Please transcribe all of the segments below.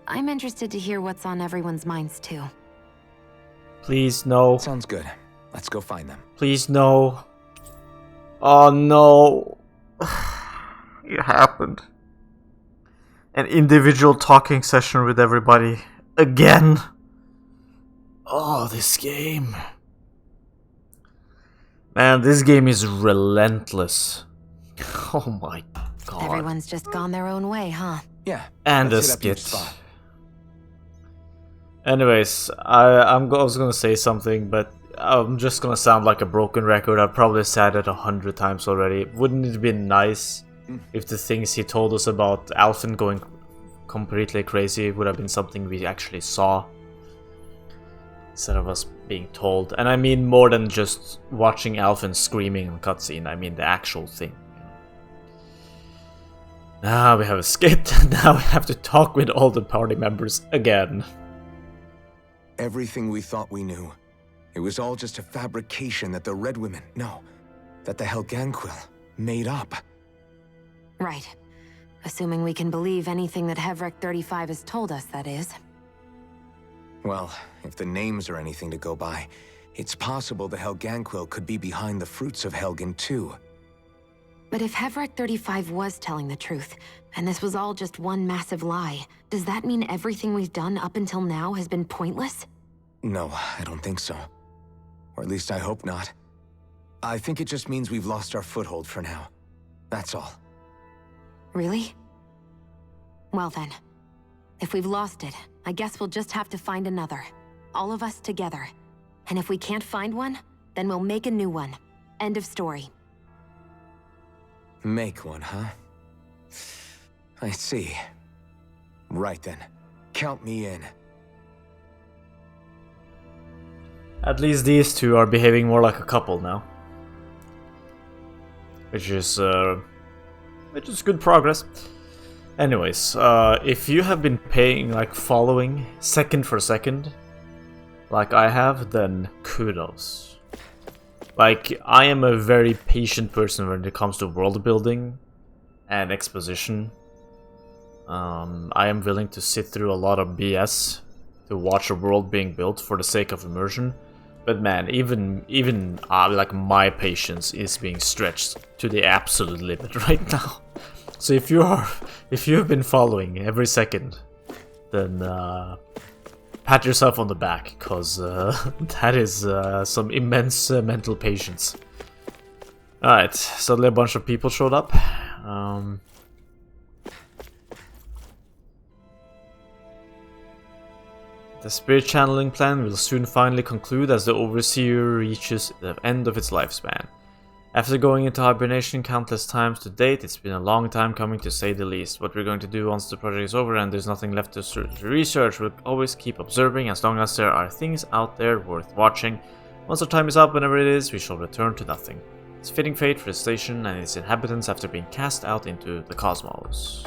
I'm interested to hear what's on everyone's minds too. Please, no. Sounds good. Let's go find them. Please, no. Oh, no. It happened. An individual talking session with everybody. Again. Oh, this game. Man, this game is relentless. Oh my god. Everyone's just gone their own way, huh? Yeah. And a let's hit up each skit. spot. Anyways, I was gonna say something, but I'm just gonna sound like a broken record. I've probably said it 100 times already. Wouldn't it have been nice if the things he told us about Alphen going completely crazy would have been something we actually saw, instead of us being told? And I mean more than just watching Alphen screaming in cutscene, I mean the actual thing. Now we have a skit, now we have to talk with all the party members again. Everything we thought we knew. It was all just a fabrication that the Red Women, that the Helganquil made up. Right. Assuming we can believe anything that Hevrek 35 has told us, that is. Well, if the names are anything to go by, it's possible the Helganquil could be behind the fruits of Helgen too. But if Hevrek 35 was telling the truth, and this was all just one massive lie, does that mean everything we've done up until now has been pointless? No, I don't think so. Or at least I hope not. I think it just means we've lost our foothold for now. That's all. Really? Well then, if we've lost it, I guess we'll just have to find another. All of us together. And if we can't find one, then we'll make a new one. End of story. Make one, huh? I see. Right then. Count me in. At least these two are behaving more like a couple now. Which is good progress. Anyways, if you have been following second for second, like I have, then kudos. Like, I am a very patient person when it comes to world building and exposition. I am willing to sit through a lot of BS to watch a world being built for the sake of immersion. But man, even like my patience is being stretched to the absolute limit right now. So if you have been following every second, then pat yourself on the back, cause that is some immense mental patience. Alright, suddenly a bunch of people showed up. The spirit channeling plan will soon finally conclude as the Overseer reaches the end of its lifespan. After going into hibernation countless times to date, it's been a long time coming, to say the least. What we're going to do once the project is over and there's nothing left to research, we'll always keep observing as long as there are things out there worth watching. Once our time is up, whenever it is, we shall return to nothing. It's fitting fate for the station and its inhabitants after being cast out into the cosmos.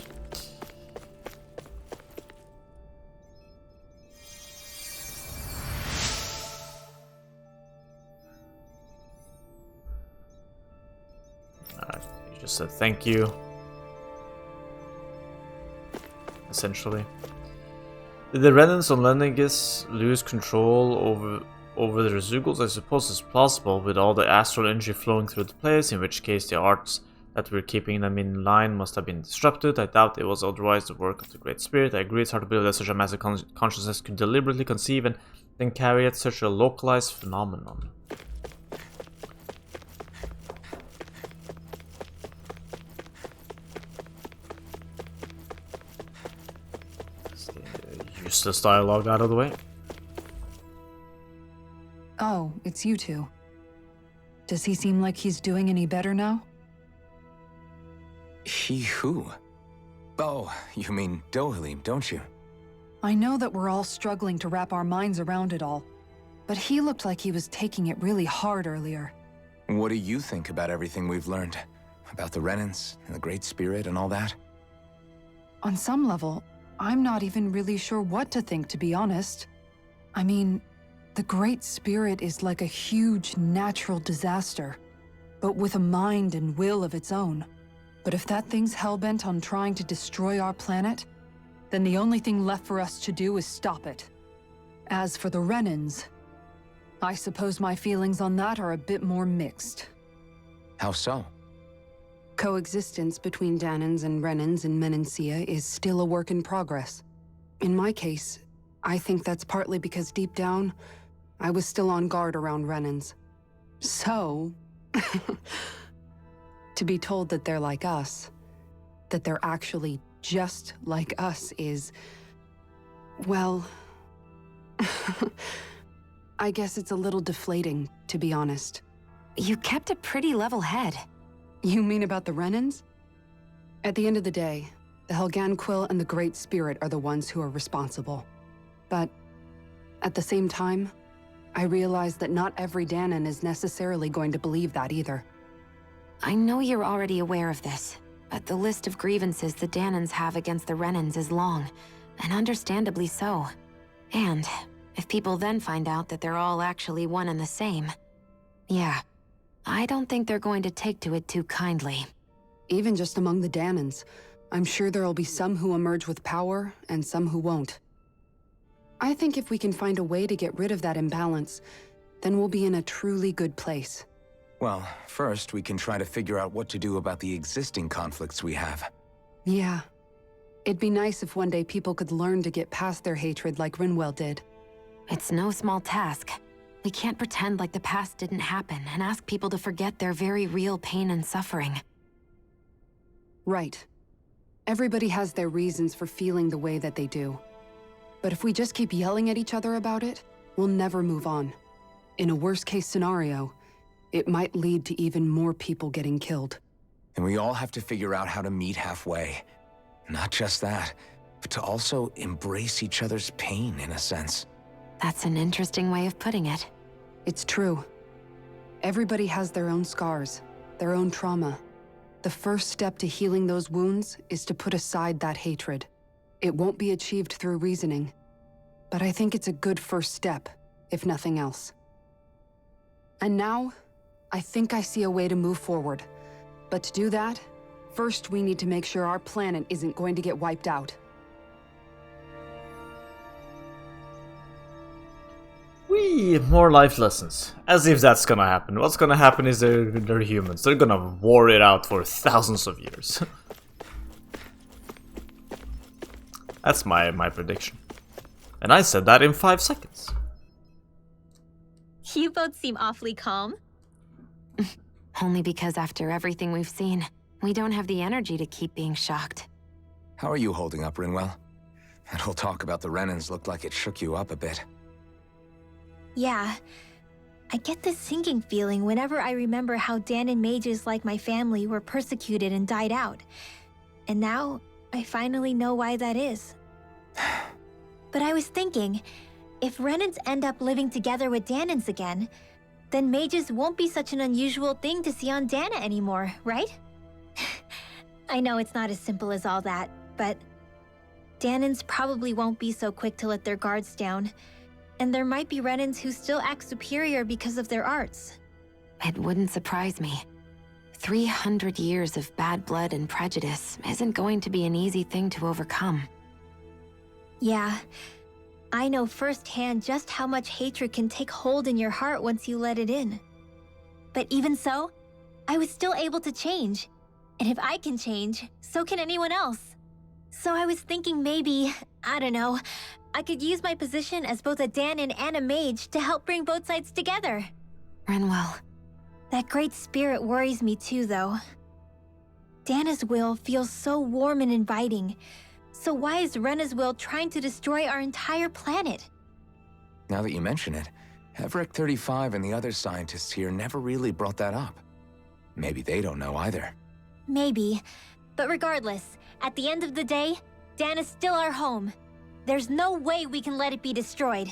He just said thank you. Essentially. Did the Renans on Lenegis lose control over the Rezugals? I suppose it's plausible with all the astral energy flowing through the place, in which case the arts that were keeping them in line must have been disrupted. I doubt it was otherwise the work of the Great Spirit. I agree it's hard to believe that such a massive consciousness could deliberately conceive and then carry out such a localized phenomenon. Useless dialogue out of the way. Oh, it's you two. Does he seem like he's doing any better now? He who? Oh, you mean Dohalim, don't you? I know that we're all struggling to wrap our minds around it all, but he looked like he was taking it really hard earlier. What do you think about everything we've learned? About the Renans and the Great Spirit and all that? On some level, I'm not even really sure what to think, to be honest. I mean, the Great Spirit is like a huge natural disaster, but with a mind and will of its own. But if that thing's hellbent on trying to destroy our planet, then the only thing left for us to do is stop it. As for the Renans, I suppose my feelings on that are a bit more mixed. How so? Coexistence between Dahnans and Renans in Menancia is still a work in progress. In my case, I think that's partly because deep down, I was still on guard around Renans. So, to be told that they're like us, that they're actually just like us is, well, I guess it's a little deflating, to be honest. You kept a pretty level head. You mean about the Renans? At the end of the day, the Helganquil and the Great Spirit are the ones who are responsible. But at the same time, I realize that not every Dahnan is necessarily going to believe that either. I know you're already aware of this, but the list of grievances the Dahnans have against the Renans is long, and understandably so. And if people then find out that they're all actually one and the same, yeah, I don't think they're going to take to it too kindly. Even just among the Dahnans, I'm sure there'll be some who emerge with power and some who won't. I think if we can find a way to get rid of that imbalance, then we'll be in a truly good place. Well, first we can try to figure out what to do about the existing conflicts we have. Yeah. It'd be nice if one day people could learn to get past their hatred like Rinwell did. It's no small task. We can't pretend like the past didn't happen and ask people to forget their very real pain and suffering. Right. Everybody has their reasons for feeling the way that they do. But if we just keep yelling at each other about it, we'll never move on. In a worst-case scenario, it might lead to even more people getting killed. And we all have to figure out how to meet halfway. Not just that, but to also embrace each other's pain in a sense. That's an interesting way of putting it. It's true. Everybody has their own scars, their own trauma. The first step to healing those wounds is to put aside that hatred. It won't be achieved through reasoning, but I think it's a good first step, if nothing else. And now, I think I see a way to move forward. But to do that, first we need to make sure our planet isn't going to get wiped out. More life lessons. As if that's gonna happen. What's gonna happen is they're humans. They're gonna war it out for thousands of years. That's my prediction. And I said that in 5 seconds. You both seem awfully calm. Only because after everything we've seen, we don't have the energy to keep being shocked. How are you holding up, Rinwell? That whole talk about the Renans looked like it shook you up a bit. Yeah. I get this sinking feeling whenever I remember how Dahnan mages like my family were persecuted and died out. And now, I finally know why that is. But I was thinking, if Renans end up living together with Dahnans again, then mages won't be such an unusual thing to see on Dahna anymore, right? I know it's not as simple as all that, but Dahnans probably won't be so quick to let their guards down. And there might be Renans who still act superior because of their arts. It wouldn't surprise me. 300 years of bad blood and prejudice isn't going to be an easy thing to overcome. Yeah, I know firsthand just how much hatred can take hold in your heart once you let it in. But even so, I was still able to change. And if I can change, so can anyone else. So I was thinking maybe, I don't know, I could use my position as both a Dahnan and a mage to help bring both sides together. Rinwell. That great spirit worries me too, though. Dahna's will feels so warm and inviting. So why is Rena's will trying to destroy our entire planet? Now that you mention it, Everett 35 and the other scientists here never really brought that up. Maybe they don't know either. Maybe. But regardless, at the end of the day, Dahna's still our home. There's no way we can let it be destroyed.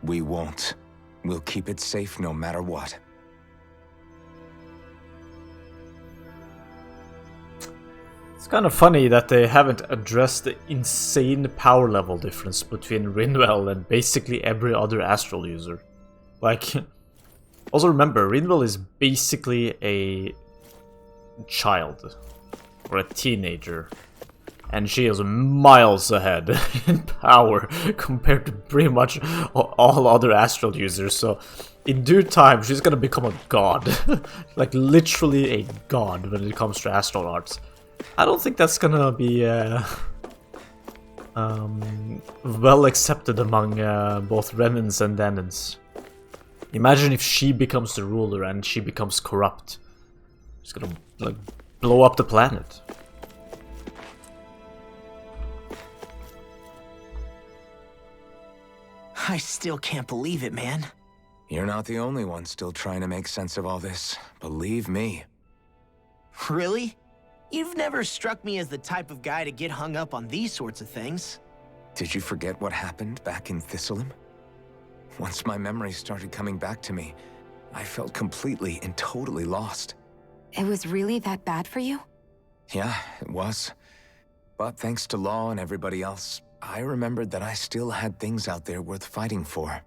We won't. We'll keep it safe no matter what. It's kind of funny that they haven't addressed the insane power level difference between Rinwell and basically every other astral user. Like, also remember, Rinwell is basically a child or a teenager And she is miles ahead in power compared to pretty much all other astral users, so in due time she's gonna become a god. Like literally a god when it comes to astral arts. I don't think that's gonna be well accepted among both Renans and Dahnans. Imagine if she becomes the ruler and she becomes corrupt. She's gonna like blow up the planet. I still can't believe it, man. You're not the only one still trying to make sense of all this. Believe me. Really? You've never struck me as the type of guy to get hung up on these sorts of things. Did you forget what happened back in Thistleum? Once my memories started coming back to me, I felt completely and totally lost. It was really that bad for you? Yeah, it was. But thanks to Law and everybody else, I remembered that I still had things out there worth fighting for.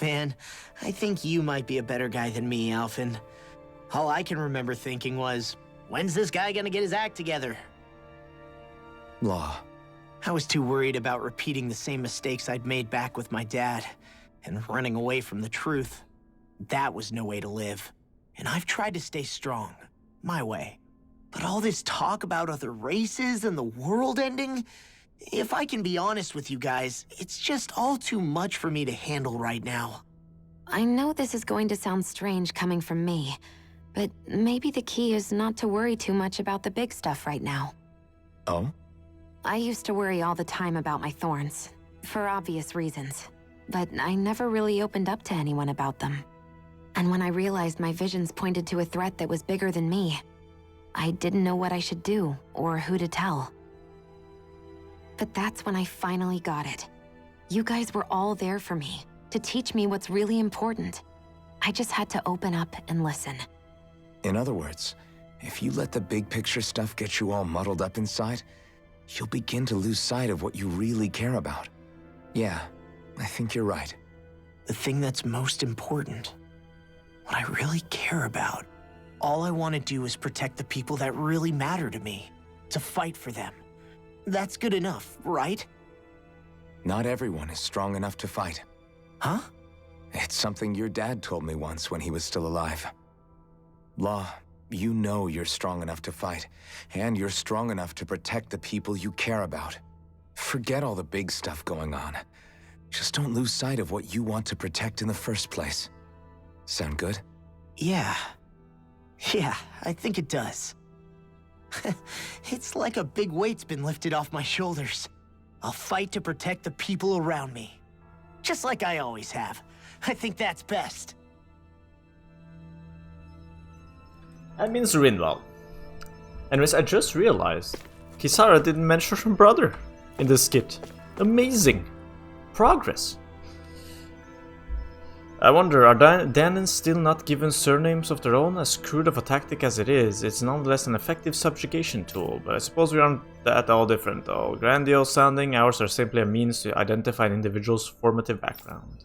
Man, I think you might be a better guy than me, Alphen. All I can remember thinking was, when's this guy gonna get his act together? Law. I was too worried about repeating the same mistakes I'd made back with my dad, and running away from the truth. That was no way to live. And I've tried to stay strong, my way. But all this talk about other races and the world ending, if I can be honest with you guys, it's just all too much for me to handle right now. I know this is going to sound strange coming from me, but maybe the key is not to worry too much about the big stuff right now. Oh? I used to worry all the time about my thorns, for obvious reasons, but I never really opened up to anyone about them. And when I realized my visions pointed to a threat that was bigger than me, I didn't know what I should do or who to tell. But that's when I finally got it. You guys were all there for me, to teach me what's really important. I just had to open up and listen. In other words, if you let the big picture stuff get you all muddled up inside, you'll begin to lose sight of what you really care about. Yeah, I think you're right. The thing that's most important, what I really care about, all I want to do is protect the people that really matter to me, to fight for them. That's good enough, right? Not everyone is strong enough to fight. Huh? It's something your dad told me once when he was still alive. Law, you know you're strong enough to fight, and you're strong enough to protect the people you care about. Forget all the big stuff going on. Just don't lose sight of what you want to protect in the first place. Sound good? Yeah, I think it does. It's like a big weight's been lifted off my shoulders. I'll fight to protect the people around me. Just like I always have. I think that's best. That means Rinwell. Anyways, I just realized Kisara didn't mention her brother in this skit. Amazing progress. I wonder, are Dahnans still not given surnames of their own? As crude of a tactic as it is, it's nonetheless an effective subjugation tool, but I suppose we aren't that all different though. Grandiose sounding, ours are simply a means to identify an individual's formative background.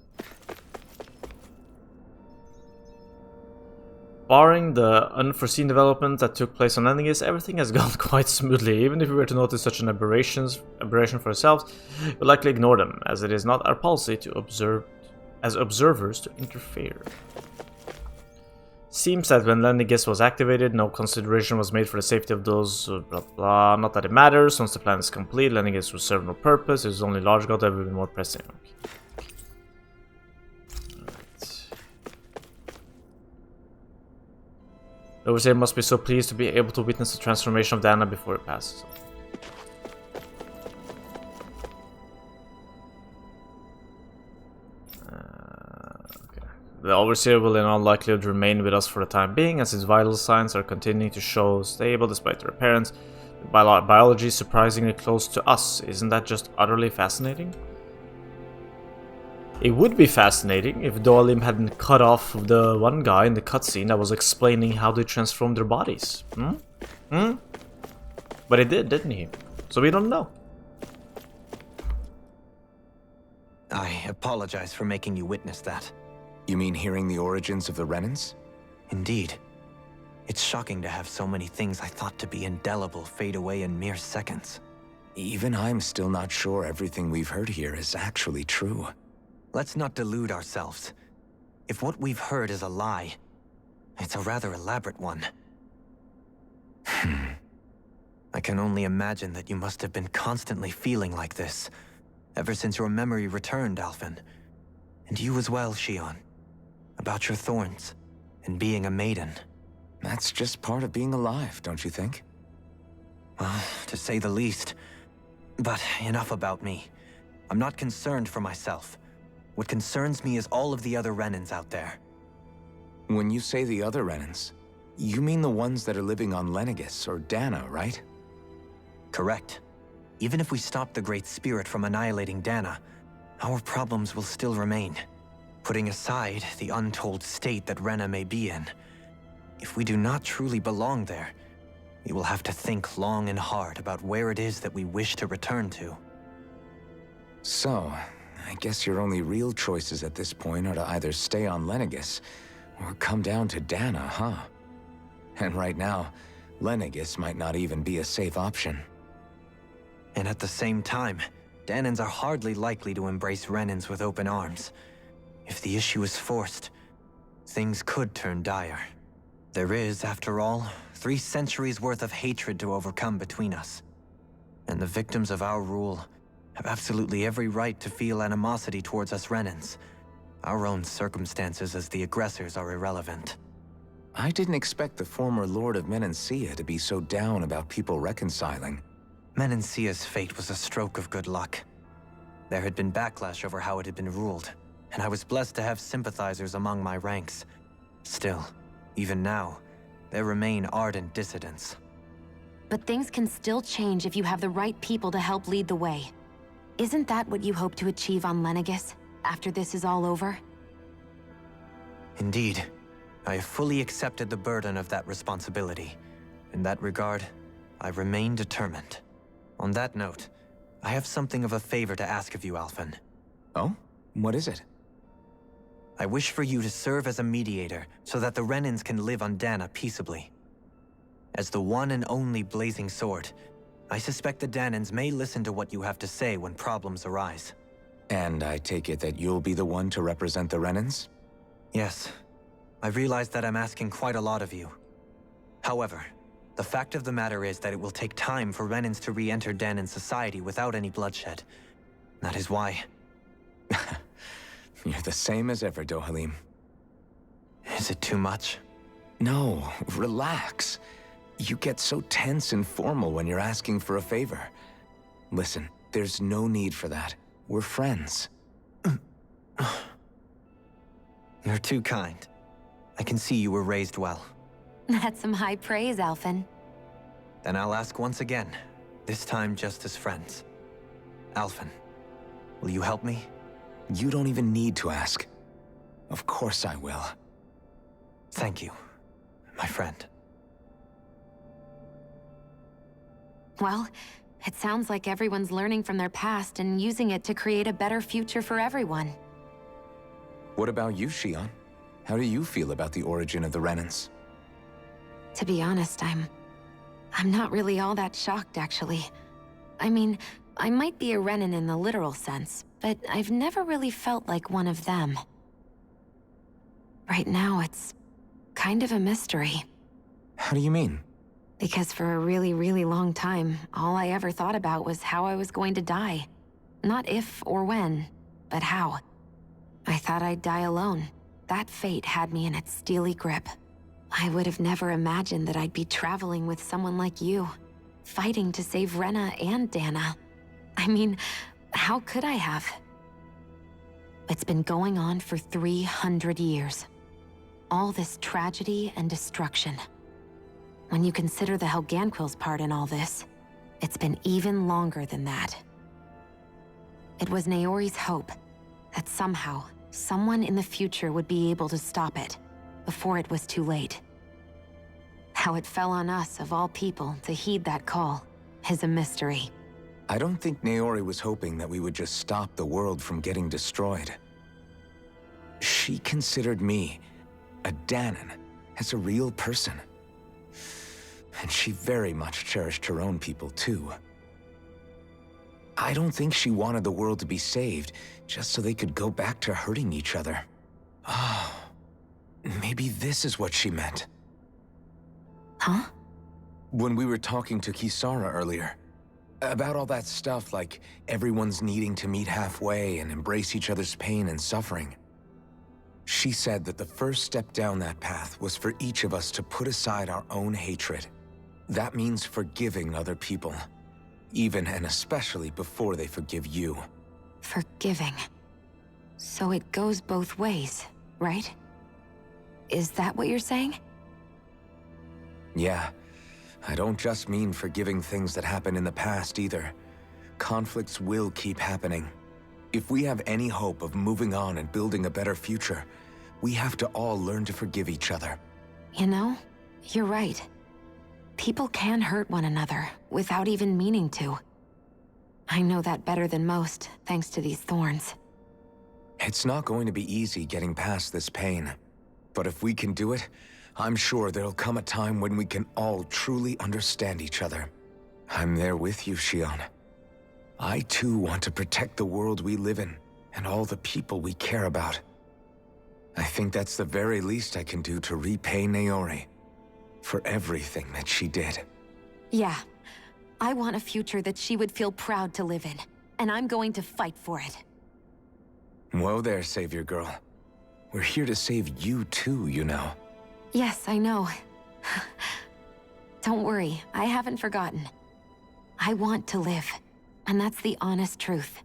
Barring the unforeseen development that took place on Leningis, everything has gone quite smoothly. Even if we were to notice such an aberration for ourselves, we'll likely ignore them, as it is not our policy to observers to interfere. Seems that when Leningis was activated, no consideration was made for the safety of those blah blah. Not that it matters, once the plan is complete, Leningis will serve no purpose, it was only logical that would be more pressing. The overseer must be so pleased to be able to witness the transformation of Dahna before it passes. Okay. The overseer will in all likelihood remain with us for the time being, as his vital signs are continuing to show stable despite their appearance. Biology is surprisingly close to us. Isn't that just utterly fascinating? It would be fascinating if Doalim hadn't cut off the one guy in the cutscene that was explaining how they transformed their bodies. But he did, didn't he? So we don't know. I apologize for making you witness that. You mean hearing the origins of the Renans? Indeed. It's shocking to have so many things I thought to be indelible fade away in mere seconds. Even I'm still not sure everything we've heard here is actually true. Let's not delude ourselves. If what we've heard is a lie, it's a rather elaborate one. I can only imagine that you must have been constantly feeling like this, ever since your memory returned, Alphen. And you as well, Shion. About your thorns, and being a maiden. That's just part of being alive, don't you think? Well, to say the least. But enough about me. I'm not concerned for myself. What concerns me is all of the other Renans out there. When you say the other Renans, you mean the ones that are living on Lenegis or Dahna, right? Correct. Even if we stop the Great Spirit from annihilating Dahna, our problems will still remain. Putting aside the untold state that Rena may be in, if we do not truly belong there, we will have to think long and hard about where it is that we wish to return to. So, I guess your only real choices at this point are to either stay on Lenegis or come down to Dahna, huh? And right now, Lenegis might not even be a safe option. And at the same time, Dahnans are hardly likely to embrace Renans with open arms. If the issue is forced, things could turn dire. There is, after all, 3 centuries worth of hatred to overcome between us. And the victims of our rule have absolutely every right to feel animosity towards us Renans. Our own circumstances as the aggressors are irrelevant. I didn't expect the former Lord of Menancia to be so down about people reconciling. Menancia's fate was a stroke of good luck. There had been backlash over how it had been ruled, and I was blessed to have sympathizers among my ranks. Still, even now, there remain ardent dissidents. But things can still change if you have the right people to help lead the way. Isn't that what you hope to achieve on Lenegis, after this is all over? Indeed. I have fully accepted the burden of that responsibility. In that regard, I remain determined. On that note, I have something of a favor to ask of you, Alphen. Oh? What is it? I wish for you to serve as a mediator so that the Renans can live on Dahna peaceably. As the one and only Blazing Sword, I suspect the Dahnans may listen to what you have to say when problems arise. And I take it that you'll be the one to represent the Renans? Yes. I realize that I'm asking quite a lot of you. However, the fact of the matter is that it will take time for Renans to re-enter Dahnan society without any bloodshed. That is why... You're the same as ever, Dohalim. Is it too much? No, relax. You get so tense and formal when you're asking for a favor. Listen, there's no need for that. We're friends. You're too kind. I can see you were raised well. That's some high praise, Alphen. Then I'll ask once again, this time just as friends. Alphen, will you help me? You don't even need to ask. Of course I will. Thank you, my friend. Well, it sounds like everyone's learning from their past and using it to create a better future for everyone. What about you, Shion? How do you feel about the origin of the Renans? To be honest, I'm not really all that shocked, actually. I mean, I might be a Renan in the literal sense, but I've never really felt like one of them. Right now, it's kind of a mystery. How do you mean? Because for a really, really long time, all I ever thought about was how I was going to die. Not if or when, but how. I thought I'd die alone. That fate had me in its steely grip. I would have never imagined that I'd be traveling with someone like you, fighting to save Rena and Dahna. I mean, how could I have? It's been going on for 300 years. All this tragedy and destruction. When you consider the Helganquil's part in all this, it's been even longer than that. It was Naori's hope that somehow, someone in the future would be able to stop it, before it was too late. How it fell on us, of all people, to heed that call, is a mystery. I don't think Naori was hoping that we would just stop the world from getting destroyed. She considered me, a Dahnan, as a real person. And she very much cherished her own people, too. I don't think she wanted the world to be saved, just so they could go back to hurting each other. Oh, maybe this is what she meant. Huh? When we were talking to Kisara earlier, about all that stuff like everyone's needing to meet halfway and embrace each other's pain and suffering. She said that the first step down that path was for each of us to put aside our own hatred. That means forgiving other people, even and especially before they forgive you. Forgiving. So it goes both ways, right? Is that what you're saying? Yeah. I don't just mean forgiving things that happened in the past either. Conflicts will keep happening. If we have any hope of moving on and building a better future, we have to all learn to forgive each other. You know, you're right. People can hurt one another without even meaning to. I know that better than most, thanks to these thorns. It's not going to be easy getting past this pain. But if we can do it, I'm sure there'll come a time when we can all truly understand each other. I'm there with you, Shion. I too want to protect the world we live in, and all the people we care about. I think that's the very least I can do to repay Naori for everything that she did. Yeah. I want a future that she would feel proud to live in, and I'm going to fight for it. Whoa there, Savior Girl. We're here to save you too, you know. Yes, I know. Don't worry, I haven't forgotten. I want to live, and that's the honest truth.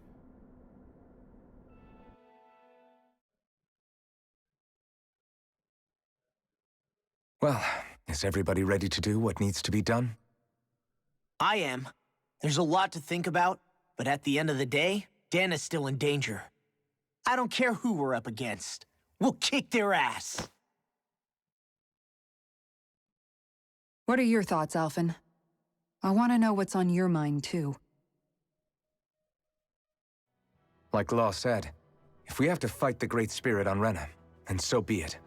Well, is everybody ready to do what needs to be done? I am. There's a lot to think about, but at the end of the day, Dahna's still in danger. I don't care who we're up against. We'll kick their ass. What are your thoughts, Alphen? I want to know what's on your mind, too. Like Law said, if we have to fight the Great Spirit on Rena, then so be it.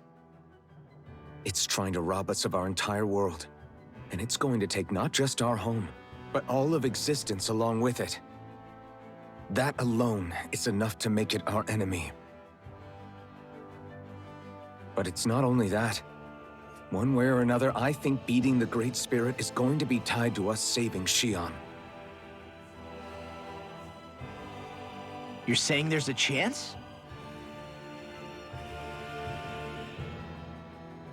It's trying to rob us of our entire world. And it's going to take not just our home, but all of existence along with it. That alone is enough to make it our enemy. But it's not only that. One way or another, I think beating the Great Spirit is going to be tied to us saving Shion. You're saying there's a chance?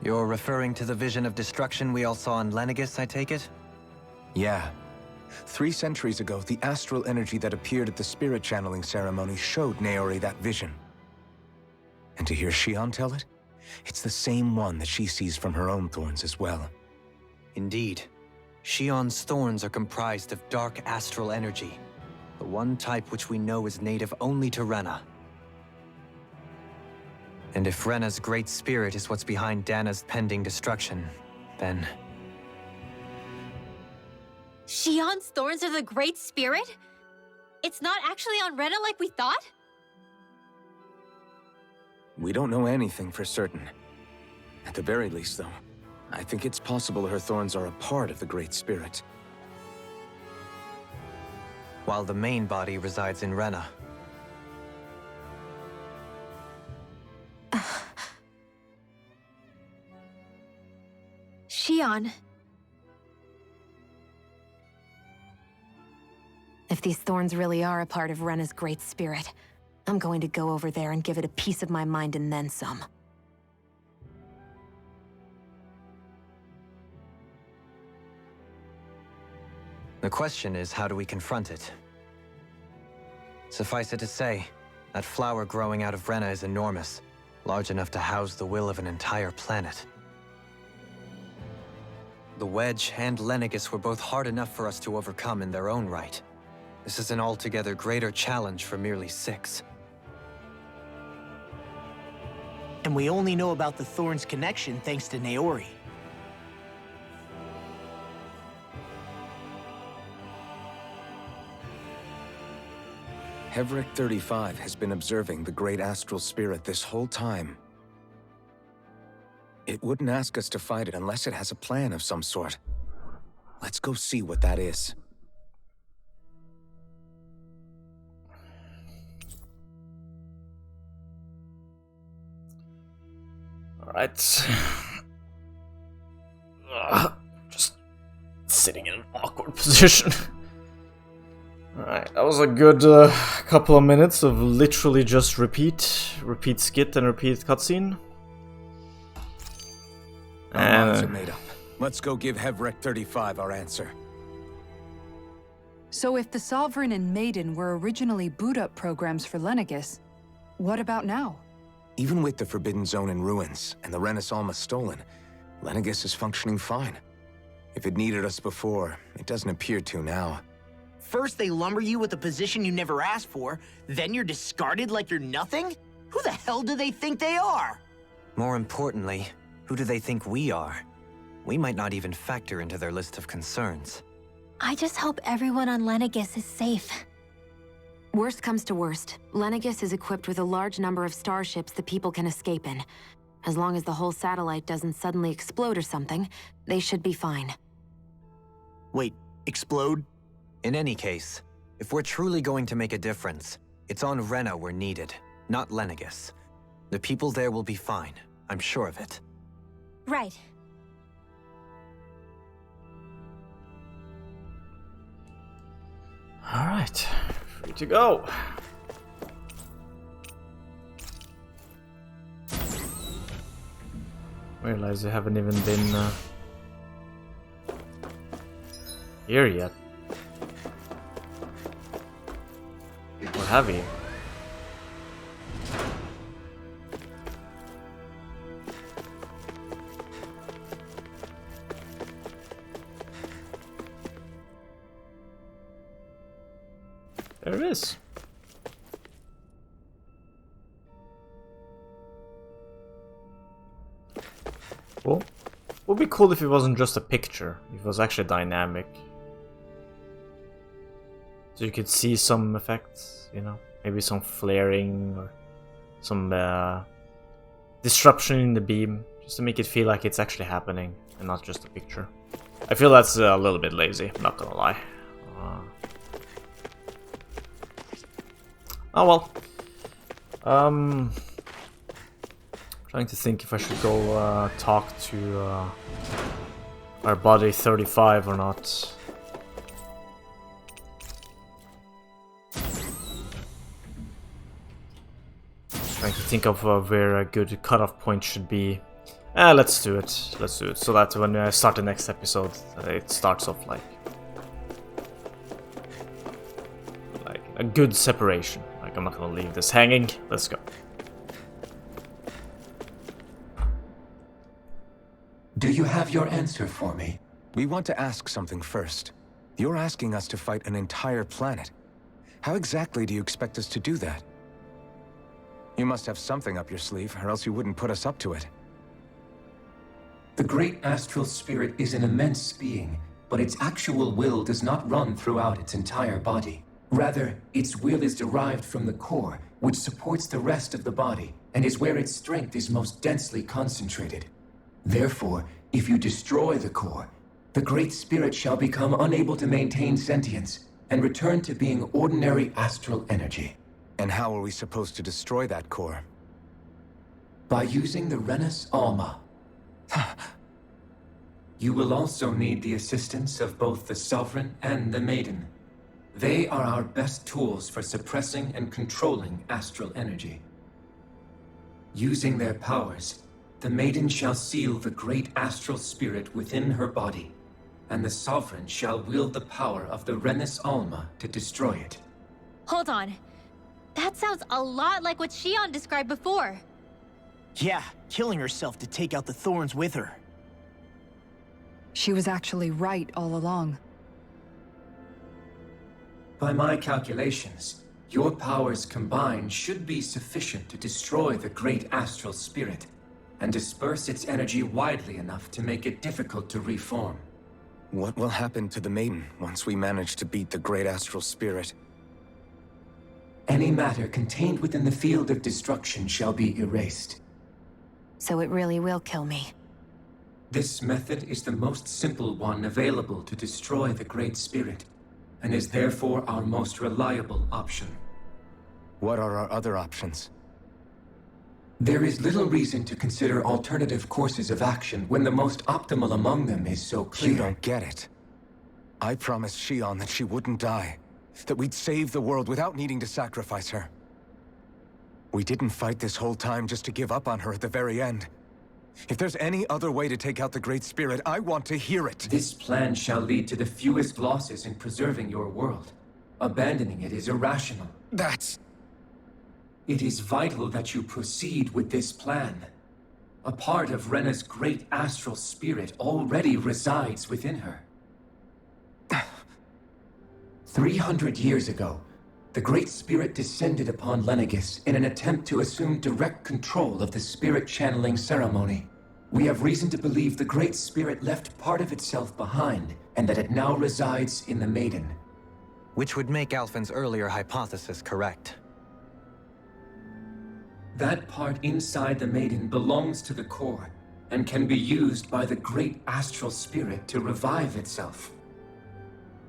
You're referring to the vision of destruction we all saw in Lenegis, I take it? Yeah. 3 centuries ago, the astral energy that appeared at the spirit channeling ceremony showed Naori that vision. And to hear Shion tell it, it's the same one that she sees from her own thorns as well. Indeed. Shion's thorns are comprised of dark astral energy, the one type which we know is native only to Rena. And if Rena's great spirit is what's behind Dahna's pending destruction, then... Shion's thorns are the Great Spirit? It's not actually on Rena like we thought? We don't know anything for certain. At the very least, though, I think it's possible her thorns are a part of the Great Spirit. While the main body resides in Rena. Shion. If these thorns really are a part of Rena's great spirit, I'm going to go over there and give it a piece of my mind and then some. The question is, how do we confront it? Suffice it to say, that flower growing out of Rena is enormous, large enough to house the will of an entire planet. The Wedge and Lenegis were both hard enough for us to overcome in their own right. This is an altogether greater challenge for merely 6. And we only know about the Thorns connection thanks to Naori. Hevric 35 has been observing the Great Astral Spirit this whole time. It wouldn't ask us to fight it unless it has a plan of some sort. Let's go see what that is. Alright. Just sitting in an awkward position. Alright, that was a good couple of minutes of literally just repeat skit and repeat cutscene. Our minds are made up. Let's go give Hevrek 35 our answer. So if the Sovereign and Maiden were originally boot-up programs for Lenegis, what about now? Even with the Forbidden Zone in ruins and the Renans Alma stolen, Lenegis is functioning fine. If it needed us before, it doesn't appear to now. First they lumber you with a position you never asked for, then you're discarded like you're nothing? Who the hell do they think they are? More importantly, who do they think we are? We might not even factor into their list of concerns. I just hope everyone on Lenegis is safe. Worst comes to worst, Lenegis is equipped with a large number of starships the people can escape in. As long as the whole satellite doesn't suddenly explode or something, they should be fine. Wait, explode? In any case, if we're truly going to make a difference, it's on Rena we're needed, not Lenegis. The people there will be fine, I'm sure of it. Right. Alright, free to go. Realize I haven't even been here yet. Or have you? There it is. Well, would be cool if it wasn't just a picture, if it was actually dynamic. So you could see some effects, you know, maybe some flaring or some disruption in the beam, just to make it feel like it's actually happening and not just a picture. I feel that's a little bit lazy, I'm not gonna lie. Oh well. Trying to think if I should go talk to our body 35 or not. Trying to think of where a good cutoff point should be. Let's do it. Let's do it. So that when I start the next episode, it starts off like a good separation. Like, I'm not gonna leave this hanging. Let's go. Do you have your answer for me? We want to ask something first. You're asking us to fight an entire planet. How exactly do you expect us to do that? You must have something up your sleeve, or else you wouldn't put us up to it. The great astral spirit is an immense being, but its actual will does not run throughout its entire body. Rather, its will is derived from the core, which supports the rest of the body, and is where its strength is most densely concentrated. Therefore, if you destroy the core, the Great Spirit shall become unable to maintain sentience, and return to being ordinary astral energy. And how are we supposed to destroy that core? By using the Renans Alma. You will also need the assistance of both the Sovereign and the Maiden. They are our best tools for suppressing and controlling astral energy. Using their powers, the Maiden shall seal the great astral spirit within her body, and the Sovereign shall wield the power of the Renans Alma to destroy it. Hold on. That sounds a lot like what Shion described before. Yeah, killing herself to take out the thorns with her. She was actually right all along. By my calculations, your powers combined should be sufficient to destroy the great astral spirit, and disperse its energy widely enough to make it difficult to reform. What will happen to the Maiden once we manage to beat the great astral spirit? Any matter contained within the field of destruction shall be erased. So it really will kill me. This method is the most simple one available to destroy the Great Spirit, and is therefore our most reliable option. What are our other options? There is little reason to consider alternative courses of action when the most optimal among them is so clear. You don't get it. I promised Shion that she wouldn't die, that we'd save the world without needing to sacrifice her. We didn't fight this whole time just to give up on her at the very end. If there's any other way to take out the Great Spirit, I want to hear it. This plan shall lead to the fewest losses in preserving your world. Abandoning it is irrational. It is vital that you proceed with this plan. A part of Rena's great astral spirit already resides within her. 300 years ago, the Great Spirit descended upon Lenegis in an attempt to assume direct control of the spirit channeling ceremony. We have reason to believe the Great Spirit left part of itself behind, and that it now resides in the Maiden. Which would make Alphen's earlier hypothesis correct. That part inside the Maiden belongs to the core, and can be used by the great astral spirit to revive itself.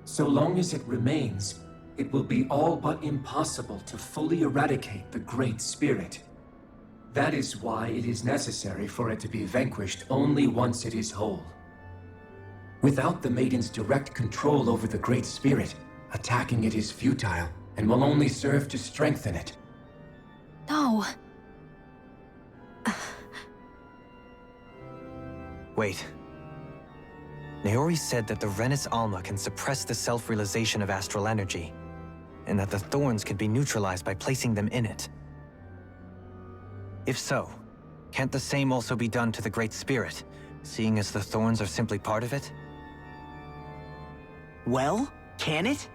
So long as it remains, it will be all but impossible to fully eradicate the Great Spirit. That is why it is necessary for it to be vanquished only once it is whole. Without the Maiden's direct control over the Great Spirit, attacking it is futile, and will only serve to strengthen it. No. Wait. Naori said that the Renis Alma can suppress the self-realization of astral energy, and that the thorns can be neutralized by placing them in it. If so, can't the same also be done to the Great Spirit, seeing as the thorns are simply part of it? Well, can it?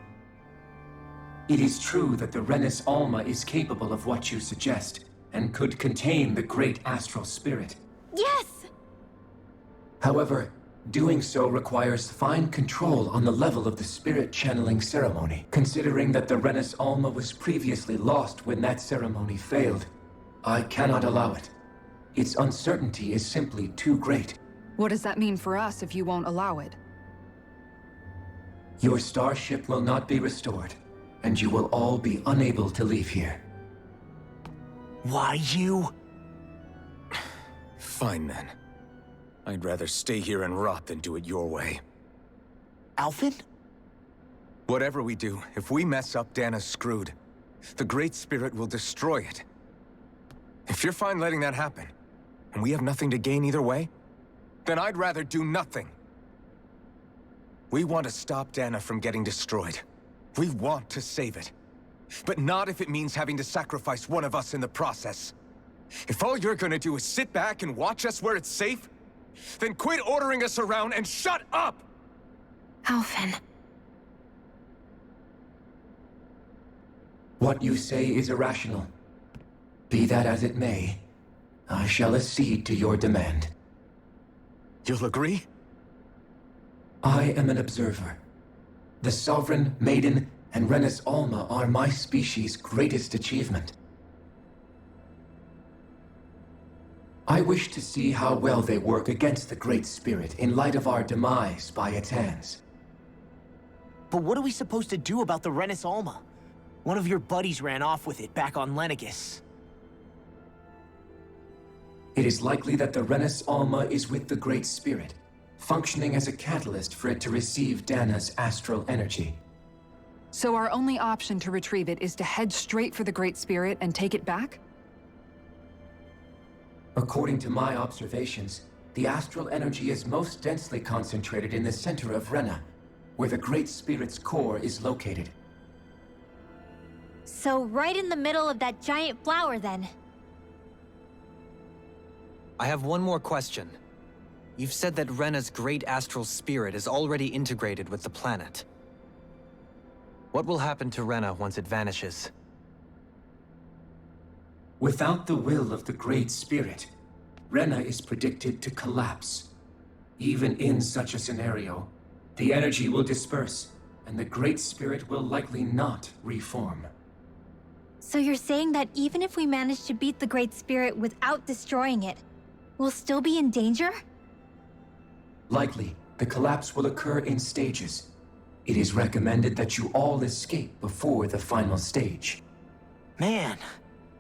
It is true that the Renis Alma is capable of what you suggest, and could contain the great astral spirit. Yes! However, doing so requires fine control on the level of the spirit channeling ceremony, considering that the Renis Alma was previously lost when that ceremony failed. I cannot allow it. Its uncertainty is simply too great. What does that mean for us if you won't allow it? Your starship will not be restored, and you will all be unable to leave here. Why you? Fine then. I'd rather stay here and rot than do it your way. Alphen? Whatever we do, if we mess up, Dahna's screwed. The Great Spirit will destroy it. If you're fine letting that happen, and we have nothing to gain either way, then I'd rather do nothing. We want to stop Dahna from getting destroyed. We want to save it. But not if it means having to sacrifice one of us in the process. If all you're gonna do is sit back and watch us where it's safe, then quit ordering us around and shut up! Alphen. What you say is irrational. Be that as it may, I shall accede to your demand. You'll agree? I am an observer. The Sovereign, Maiden, and Renis Alma are my species' greatest achievement. I wish to see how well they work against the Great Spirit in light of our demise by its hands. But what are we supposed to do about the Renis Alma? One of your buddies ran off with it back on Lenegis. It is likely that the Renis Alma is with the Great Spirit, functioning as a catalyst for it to receive Dahna's astral energy. So our only option to retrieve it is to head straight for the Great Spirit and take it back? According to my observations, the astral energy is most densely concentrated in the center of Rena, where the Great Spirit's core is located. So right in the middle of that giant flower, then. I have one more question. You've said that Rena's great astral spirit is already integrated with the planet. What will happen to Rena once it vanishes? Without the will of the Great Spirit, Rena is predicted to collapse. Even in such a scenario, the energy will disperse, and the Great Spirit will likely not reform. So you're saying that even if we manage to beat the Great Spirit without destroying it, we'll still be in danger? Likely, the collapse will occur in stages. It is recommended that you all escape before the final stage. Man,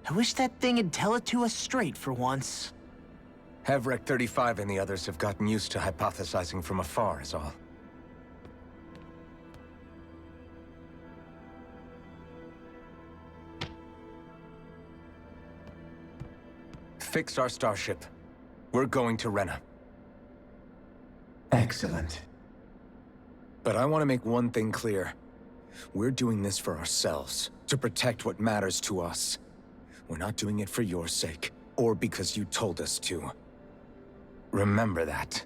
I wish that thing would tell it to us straight for once. Hevrek 35 and the others have gotten used to hypothesizing from afar, is all. Fix our starship. We're going to Rena. Excellent. But I want to make one thing clear. We're doing this for ourselves, to protect what matters to us. We're not doing it for your sake, or because you told us to. Remember that.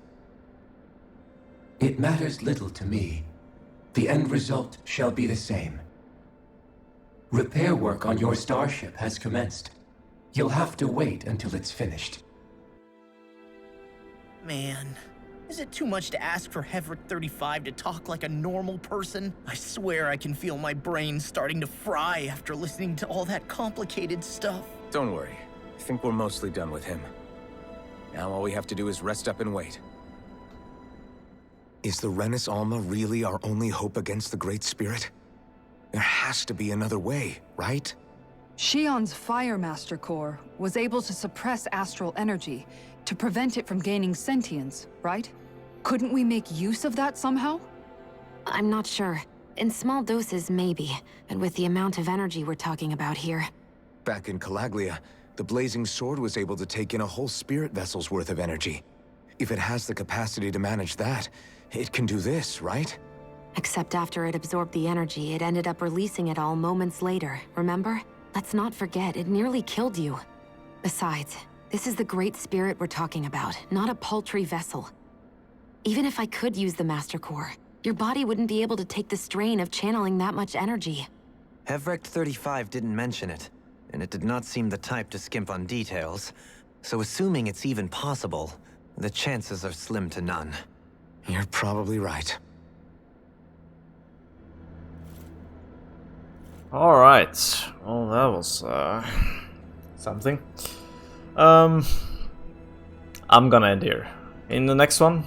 It matters little to me. The end result shall be the same. Repair work on your starship has commenced. You'll have to wait until it's finished. Man, is it too much to ask for Hevrek 35 to talk like a normal person? I swear I can feel my brain starting to fry after listening to all that complicated stuff. Don't worry. I think we're mostly done with him. Now all we have to do is rest up and wait. Is the Renis Alma really our only hope against the Great Spirit? There has to be another way, right? Shion's Fire Master Core was able to suppress astral energy to prevent it from gaining sentience, right? Couldn't we make use of that somehow? I'm not sure. In small doses, maybe. But with the amount of energy we're talking about here... Back in Calaglia, the Blazing Sword was able to take in a whole spirit vessel's worth of energy. If it has the capacity to manage that, it can do this, right? Except after it absorbed the energy, it ended up releasing it all moments later, remember? Let's not forget, it nearly killed you. Besides, this is the Great Spirit we're talking about, not a paltry vessel. Even if I could use the Master Core, your body wouldn't be able to take the strain of channeling that much energy. Hevrek 35 didn't mention it, and it did not seem the type to skimp on details. So assuming it's even possible, the chances are slim to none. You're probably right. Alright. Well, that was something. I'm gonna end here. In the next one,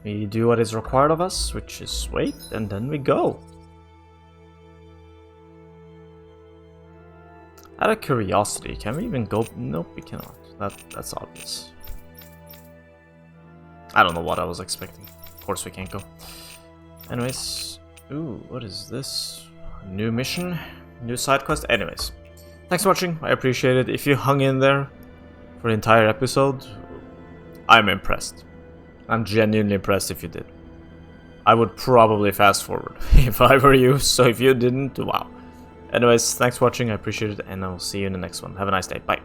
we do what is required of us, which is wait, and then we go. Out of curiosity, can we even go? Nope, we cannot. That's obvious. I don't know what I was expecting. Of course we can't go. Anyways, ooh, what is this? New mission, new side quest. Anyways, thanks for watching. I appreciate it. If you hung in there for the entire episode, I'm impressed. I'm genuinely impressed if you did. I would probably fast forward if I were you, so if you didn't, wow. Anyways, thanks for watching, I appreciate it, and I will see you in the next one. Have a nice day, bye.